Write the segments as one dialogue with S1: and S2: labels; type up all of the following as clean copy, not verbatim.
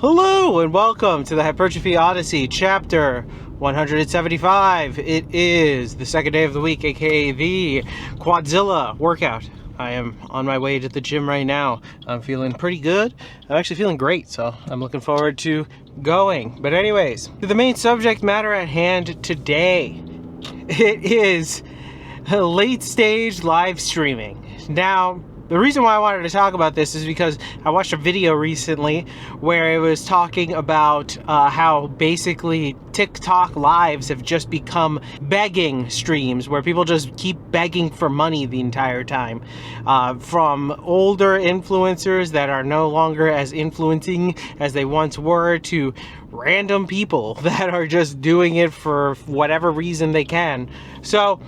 S1: Hello and welcome to the Hypertrophy Odyssey, chapter 175. It is the second day of the week, aka the Quadzilla workout. I am on my way to the gym right now. I'm feeling pretty good. I'm actually feeling great, so I'm looking forward to going. But anyways, to the main subject matter at hand today. It is late stage live streaming. Now, the reason why I wanted to talk about this is because I watched a video recently where it was talking about how basically TikTok lives have just become begging streams where people just keep begging for money the entire time. From older influencers that are no longer as influencing as they once were to random people that are just doing it for whatever reason they can. So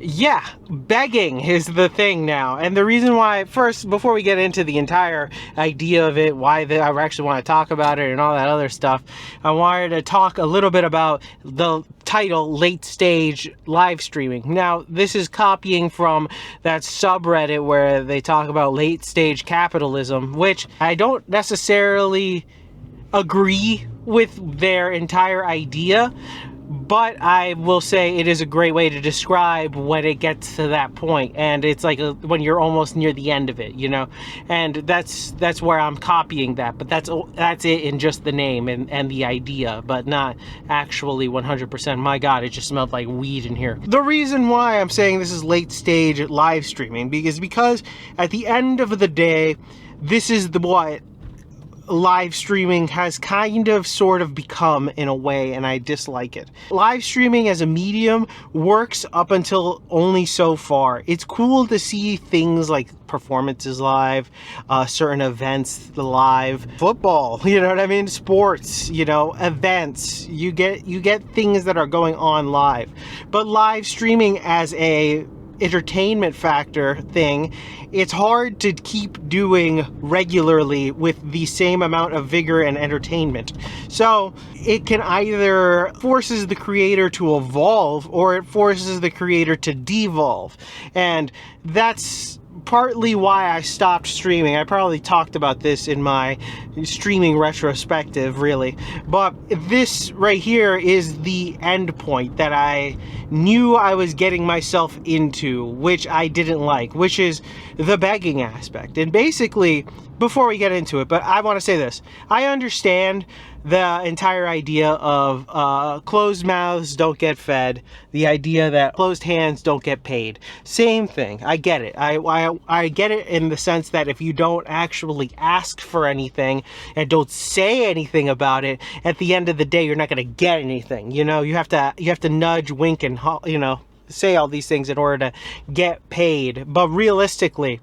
S1: yeah, begging is the thing now. And the reason why, first, before we get into the entire idea of it, I actually want to talk about it and all that other stuff, I wanted to talk a little bit about the title, Late Stage Live Streaming. Now, this is copying from that subreddit where they talk about late stage capitalism, which I don't necessarily agree with their entire idea, but I will say it is a great way to describe when it gets to that point, and it's like when you're almost near the end of it, you know. And that's where I'm copying that, but that's it in just the name and the idea, but not actually 100%. My God, it just smelled like weed in here. The reason why I'm saying this is late stage live streaming because at the end of the day, this is what live streaming has kind of sort of become in a way, and I dislike it. Live streaming as a medium works up until only so far. It's cool to see things like performances live, certain events live, football, you know what I mean, sports, you know, events. You get things that are going on live. But live streaming as a entertainment factor thing, it's hard to keep doing regularly with the same amount of vigor and entertainment. So it can either forces the creator to evolve or it forces the creator to devolve. And that's partly why I stopped streaming. I probably talked about this in my streaming retrospective, really. But this right here is the end point that I knew I was getting myself into, which I didn't like, which is the begging aspect. And basically, before we get into it, but I want to say this. I understand the entire idea of closed mouths don't get fed, the idea that closed hands don't get paid. Same thing. I get it. I get it in the sense that if you don't actually ask for anything and don't say anything about it, at the end of the day, you're not going to get anything. You know, you have to nudge, wink, and, you know, say all these things in order to get paid. But realistically,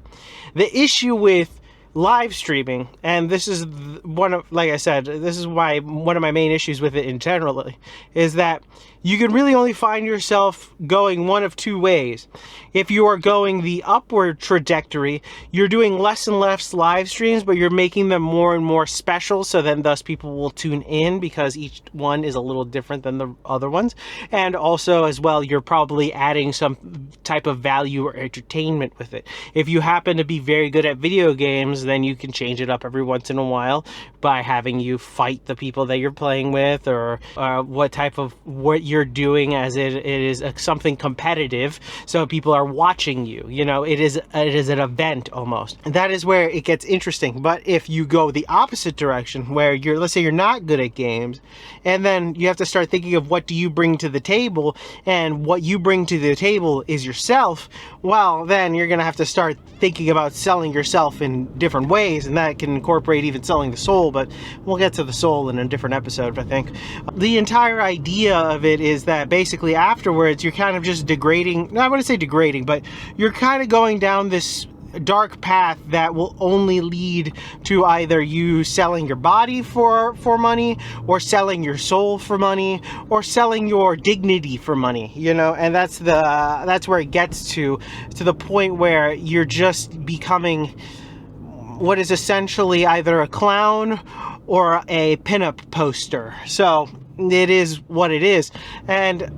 S1: the issue with live streaming, and this is one of, like I said, this is why one of my main issues with it in general is that you can really only find yourself going one of two ways. If you are going the upward trajectory, you're doing less and less live streams, but you're making them more and more special, so then thus people will tune in because each one is a little different than the other ones. And also as well, you're probably adding some type of value or entertainment with it. If you happen to be very good at video games, then you can change it up every once in a while by having you fight the people that you're playing with, or what you're doing, as it is something competitive, so people are watching you. You know, it is an event almost. And that is where it gets interesting. But if you go the opposite direction, where let's say you're not good at games, and then you have to start thinking of what do you bring to the table, and what you bring to the table is yourself, well, then you're gonna have to start thinking about selling yourself in different ways, and that can incorporate even selling the soul, but we'll get to the soul in a different episode, I think. The entire idea of it is that basically afterwards you're kind of just degrading, I wouldn't say degrading, but you're kind of going down this dark path that will only lead to either you selling your body for money, or selling your soul for money, or selling your dignity for money, you know. And that's where it gets to the point where you're just becoming what is essentially either a clown or a pinup poster. So it is what it is. And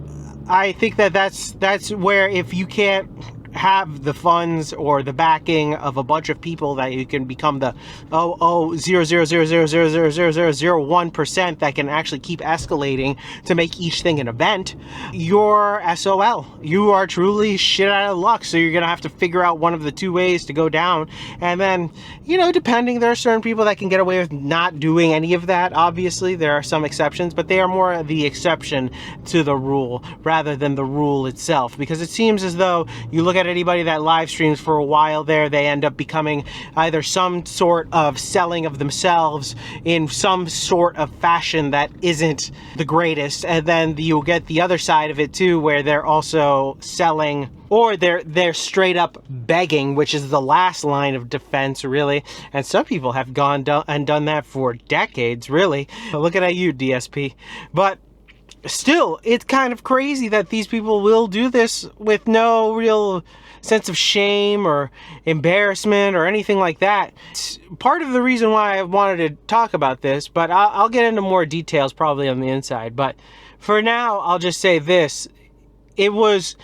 S1: I think that's where, if you can't have the funds or the backing of a bunch of people that you can become the 0.000000001% that can actually keep escalating to make each thing an event, you're SOL. You are truly shit out of luck. So you're going to have to figure out one of the two ways to go down. And then, depending, there are certain people that can get away with not doing any of that. Obviously, there are some exceptions, but they are more the exception to the rule rather than the rule itself. Because it seems as though you look at anybody that live streams for a while there, they end up becoming either some sort of selling of themselves in some sort of fashion that isn't the greatest. And then you'll get the other side of it too, where they're also selling, or they're straight up begging, which is the last line of defense, really. And some people have gone and done that for decades, really. But look at you, DSP. But still, it's kind of crazy that these people will do this with no real sense of shame or embarrassment or anything like that. It's part of the reason why I wanted to talk about this, but I'll get into more details probably on the inside. But for now, I'll just say this. It was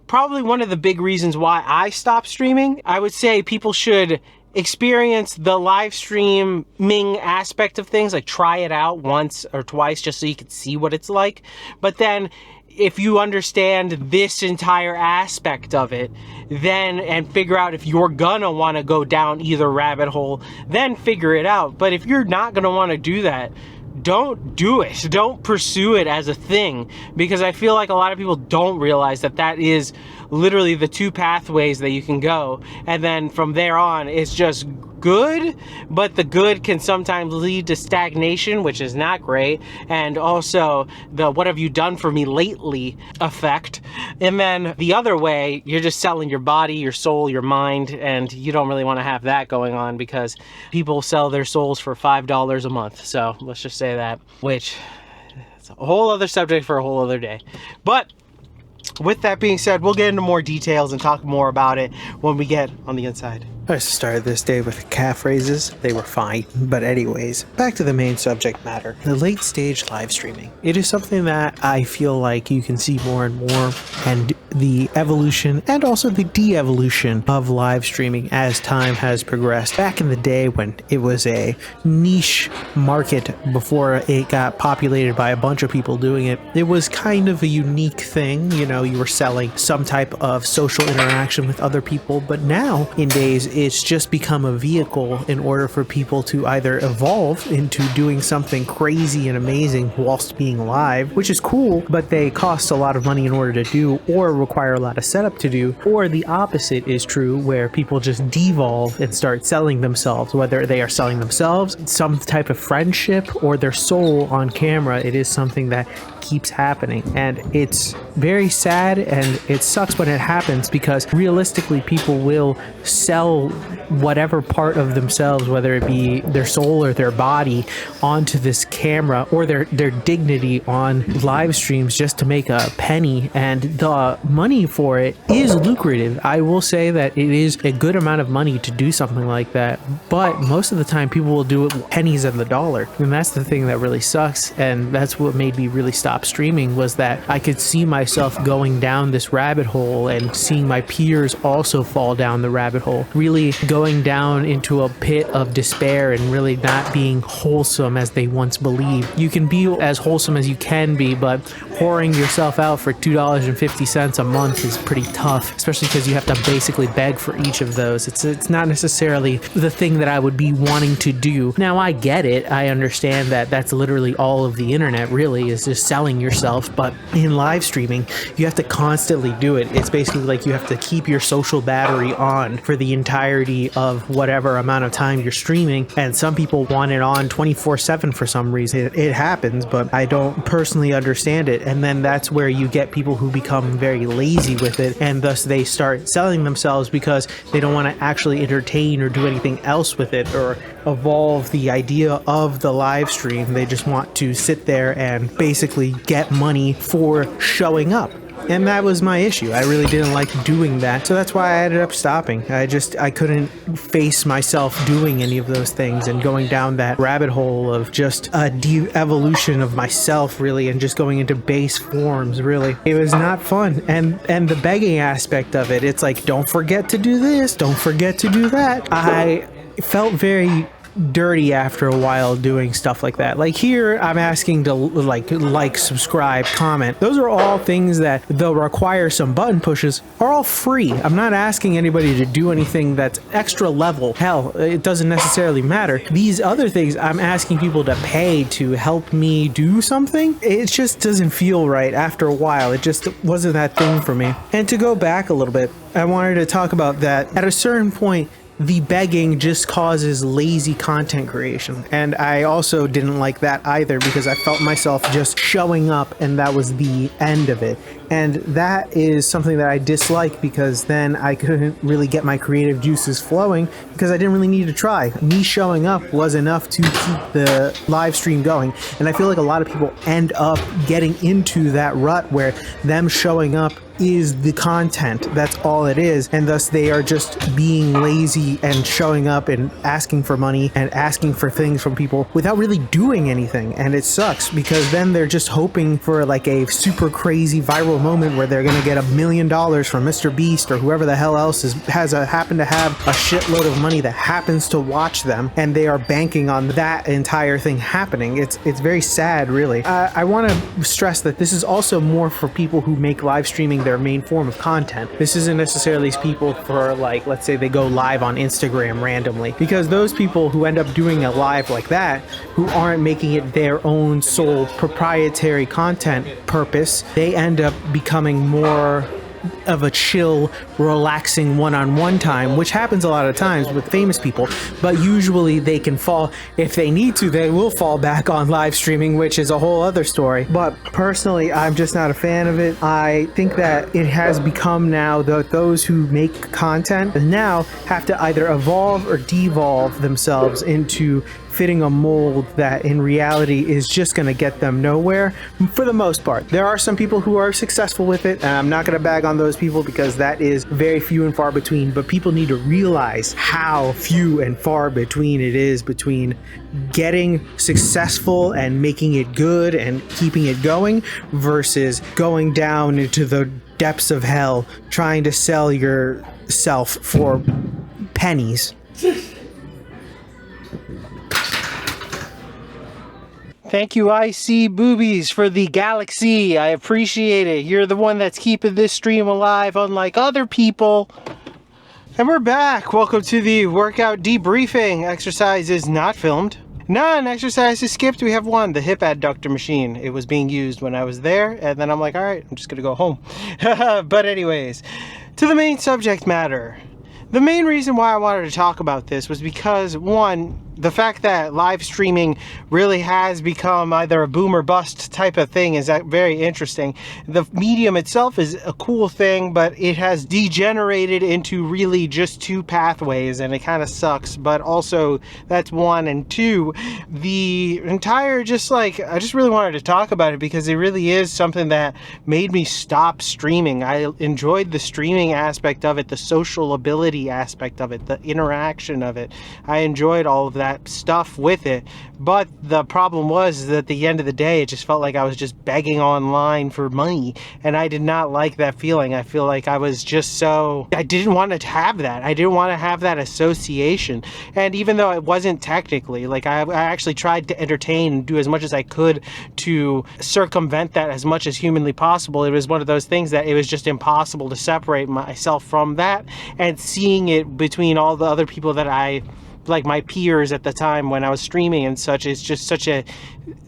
S1: probably one of the big reasons why I stopped streaming. I would say people should experience the live streaming aspect of things, like try it out once or twice just so you can see what it's like. But then if you understand this entire aspect of it, then, and figure out if you're gonna want to go down either rabbit hole, then figure it out. But if you're not gonna want to do that, don't do it. Don't pursue it as a thing, because I feel like a lot of people don't realize that that is literally the two pathways that you can go. And then from there on, it's just good, but the good can sometimes lead to stagnation, which is not great. And also the "what have you done for me lately" effect. And then the other way, you're just selling your body, your soul, your mind, and you don't really want to have that going on, because people sell their souls for $5 a month. So let's just say that, which is a whole other subject for a whole other day. But with that being said, we'll get into more details and talk more about it when we get on the inside.
S2: I started this day with calf raises. They were fine. But anyways, back to the main subject matter. The late stage live streaming. It is something that I feel like you can see more and more, and the evolution and also the de-evolution of live streaming as time has progressed. Back in the day when it was a niche market before it got populated by a bunch of people doing it, it was kind of a unique thing. You were selling some type of social interaction with other people, but now in days it's just become a vehicle in order for people to either evolve into doing something crazy and amazing whilst being live, which is cool, but they cost a lot of money in order to do, or require a lot of setup to do. Or the opposite is true, where people just devolve and start selling themselves, whether they are selling themselves, some type of friendship, or their soul on camera. It is something that keeps happening, and it's very sad, and it sucks when it happens, because realistically people will sell whatever part of themselves, whether it be their soul or their body, onto this camera, or their dignity on live streams, just to make a penny. And the money for it is lucrative. I will say that it is a good amount of money to do something like that, but most of the time people will do it with pennies on the dollar, and that's the thing that really sucks. And that's what made me really stop streaming, was that I could see myself going down this rabbit hole and seeing my peers also fall down the rabbit hole, really going down into a pit of despair and really not being wholesome as they once believed. You can be as wholesome as you can be, but whoring yourself out for $2.50 a month is pretty tough, especially because you have to basically beg for each of those. It's not necessarily the thing that I would be wanting to do. Now, I get it. I understand that that's literally all of the internet really is, just selling yourself. But in live streaming, you have to constantly do it. It's basically like you have to keep your social battery on for the entirety of whatever amount of time you're streaming. And some people want it on 24/7 for some reason. It happens, but I don't personally understand it. And then that's where you get people who become very lazy with it, and thus they start selling themselves because they don't want to actually entertain or do anything else with it or evolve the idea of the live stream. They just want to sit there and basically get money for showing up. And that was my issue. I really didn't like doing that. So that's why I ended up stopping. I couldn't face myself doing any of those things and going down that rabbit hole of just a de-evolution of myself, really, and just going into base forms, really. It was not fun. And the begging aspect of it, it's like, don't forget to do this, don't forget to do that. I felt very dirty after a while doing stuff like that. Like here, I'm asking to like, subscribe, comment. Those are all things that, though require some button pushes, are all free. I'm not asking anybody to do anything that's extra level. Hell, it doesn't necessarily matter. These other things, I'm asking people to pay to help me do something. It just doesn't feel right after a while. It just wasn't that thing for me. And to go back a little bit, I wanted to talk about that. At a certain point, the begging just causes lazy content creation. And I also didn't like that either, because I felt myself just showing up and that was the end of it. And that is something that I dislike, because then I couldn't really get my creative juices flowing because I didn't really need to try. Me showing up was enough to keep the live stream going. And I feel like a lot of people end up getting into that rut where them showing up is the content. That's all it is. And thus they are just being lazy and showing up and asking for money and asking for things from people without really doing anything. And it sucks, because then they're just hoping for like a super crazy viral moment where they're gonna get $1 million from Mr. Beast or whoever the hell else happen to have a shitload of money that happens to watch them, and they are banking on that entire thing happening. It's very sad, really. I want to stress that this is also more for people who make live streaming their main form of content. This isn't necessarily people for, like, let's say they go live on Instagram randomly, because those people who end up doing a live like that, who aren't making it their own sole proprietary content purpose, they end up becoming more of a chill, relaxing one-on-one time, which happens a lot of times with famous people, but usually they can fall, if they need to, they will fall back on live streaming, which is a whole other story. But personally, I'm just not a fan of it. I think that it has become now that those who make content now have to either evolve or devolve themselves into fitting a mold that in reality is just going to get them nowhere for the most part. There are some people who are successful with it, and I'm not going to bag on those people because that is very few and far between, but people need to realize how few and far between it is between getting successful and making it good and keeping it going versus going down into the depths of hell trying to sell yourself for pennies.
S1: Thank you, IC Boobies, for the galaxy. I appreciate it. You're the one that's keeping this stream alive, unlike other people. And we're back. Welcome to the workout debriefing. Exercise is not filmed. None. Exercise is skipped. We have one, the hip adductor machine. It was being used when I was there, and then I'm like, all right, I'm just going to go home. But anyways, to the main subject matter. The main reason why I wanted to talk about this was because, one, the fact that live streaming really has become either a boom or bust type of thing is very interesting. The medium itself is a cool thing, but it has degenerated into really just two pathways, and it kind of sucks. But also, that's one. And two, the entire I just really wanted to talk about it because it really is something that made me stop streaming. I enjoyed the streaming aspect of it, the social ability aspect of it, the interaction of it. I enjoyed all of that stuff with it, but the problem was that at the end of the day, it just felt like I was just begging online for money, and I did not like that feeling. I feel like I was just I didn't want to have that. I didn't want to have that association. And even though it wasn't technically, like, I actually tried to entertain and do as much as I could to circumvent that as much as humanly possible. It was one of those things that it was just impossible to separate myself from that, and seeing it between all the other people that like my peers at the time when I was streaming and such, is just such a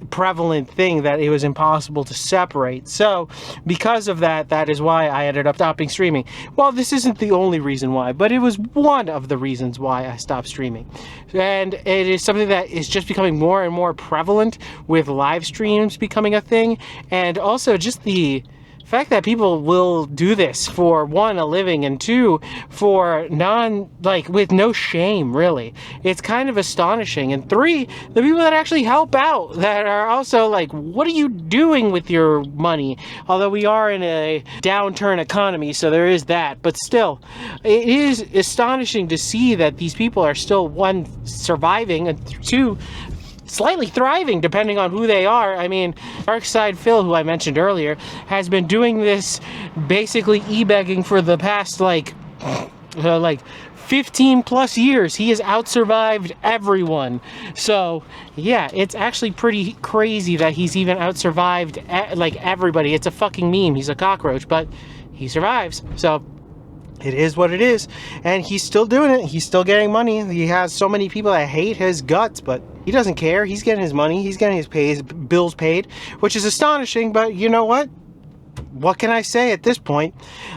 S1: prevalent thing that it was impossible to separate. So because of that, that is why I ended up stopping streaming. Well, this isn't the only reason why, but it was one of the reasons why I stopped streaming. And it is something that is just becoming more and more prevalent with live streams becoming a thing, and also just the fact that people will do this for one, a living, and two, for with no shame, really. It's kind of astonishing. And three, the people that actually help out, that are also like, what are you doing with your money? Although we are in a downturn economy, so there is that. But still, it is astonishing to see that these people are still, one, surviving, and two, slightly thriving, depending on who they are. I mean, Darkside Phil, who I mentioned earlier, has been doing this basically e-begging for the past like 15 plus years. He has out-survived everyone. So yeah, it's actually pretty crazy that he's even out-survived like everybody. It's a fucking meme. He's a cockroach, but he survives. So it is what it is, and he's still doing it. He's still getting money. He has so many people that hate his guts, but he doesn't care. He's getting his money. He's getting his bills paid, which is astonishing, but you know what? What can I say at this point?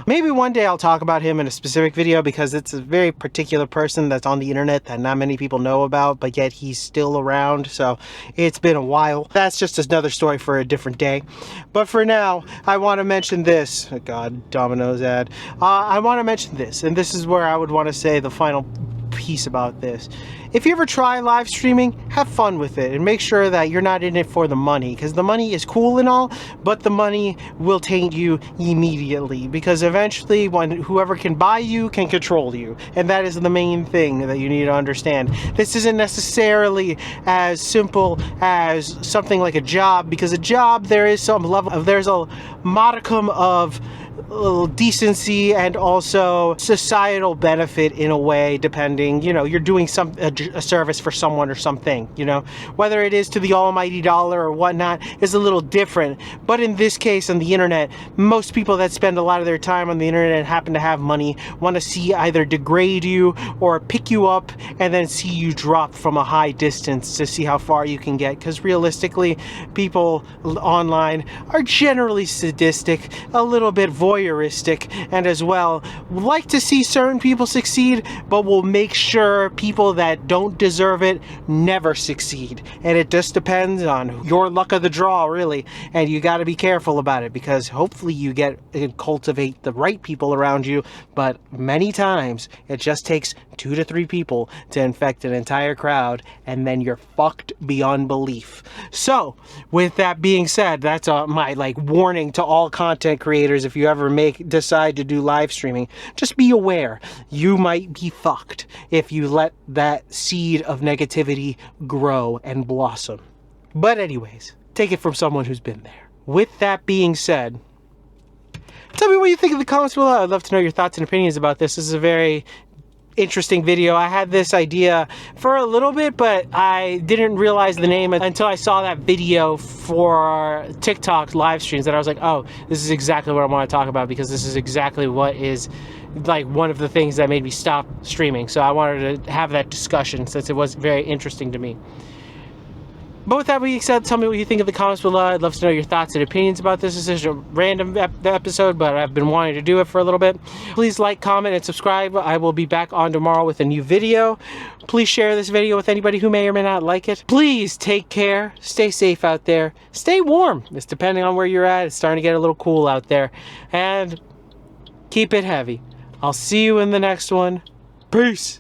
S1: Maybe one day I'll talk about him in a specific video, because it's a very particular person that's on the internet that not many people know about, but yet he's still around, so it's been a while. That's just another story for a different day. But for now, I want to mention this. Oh God, Domino's ad. I want to mention this, and this is where I would want to say the final piece about this. If you ever try live streaming, have fun with it and make sure that you're not in it for the money, because the money is cool and all, but the money will taint you immediately, because eventually whoever can buy you can control you, and that is the main thing that you need to understand. This isn't necessarily as simple as something like a job, because a job, there is some level of, there's a modicum of decency and also societal benefit in a way, depending, you know, you're doing a service for someone or something, you know, whether it is to the almighty dollar or whatnot is a little different. But in this case, on the internet, most people that spend a lot of their time on the internet and happen to have money want to see either degrade you or pick you up and then see you drop from a high distance to see how far you can get, because realistically, people online are generally sadistic, a little bit voyeuristic, and as well like to see certain people succeed, but will make sure people that don't deserve it never succeed. And it just depends on your luck of the draw, really, and you got to be careful about it, because hopefully you get and cultivate the right people around you, but many times it just takes 2 to 3 people to infect an entire crowd, and then you're fucked beyond belief. So with that being said, that's my warning to all content creators. If you ever decide to do live streaming, just be aware you might be fucked if you let that seed of negativity grow and blossom. But anyways, take it from someone who's been there. With that being said, tell me what you think in the comments below. I'd love to know your thoughts and opinions about this. This is a very interesting video. I had this idea for a little bit, but I didn't realize the name until I saw that video for TikTok live streams, that I was like, oh, this is exactly what I want to talk about, because this is exactly what is one of the things that made me stop streaming. So I wanted to have that discussion since it was very interesting to me. But with that being said, tell me what you think in the comments below. I'd love to know your thoughts and opinions about this. This is a random episode, but I've been wanting to do it for a little bit. Please like, comment, and subscribe. I will be back on tomorrow with a new video. Please share this video with anybody who may or may not like it. Please take care. Stay safe out there. Stay warm. It's depending on where you're at. It's starting to get a little cool out there. And keep it heavy. I'll see you in the next one. Peace.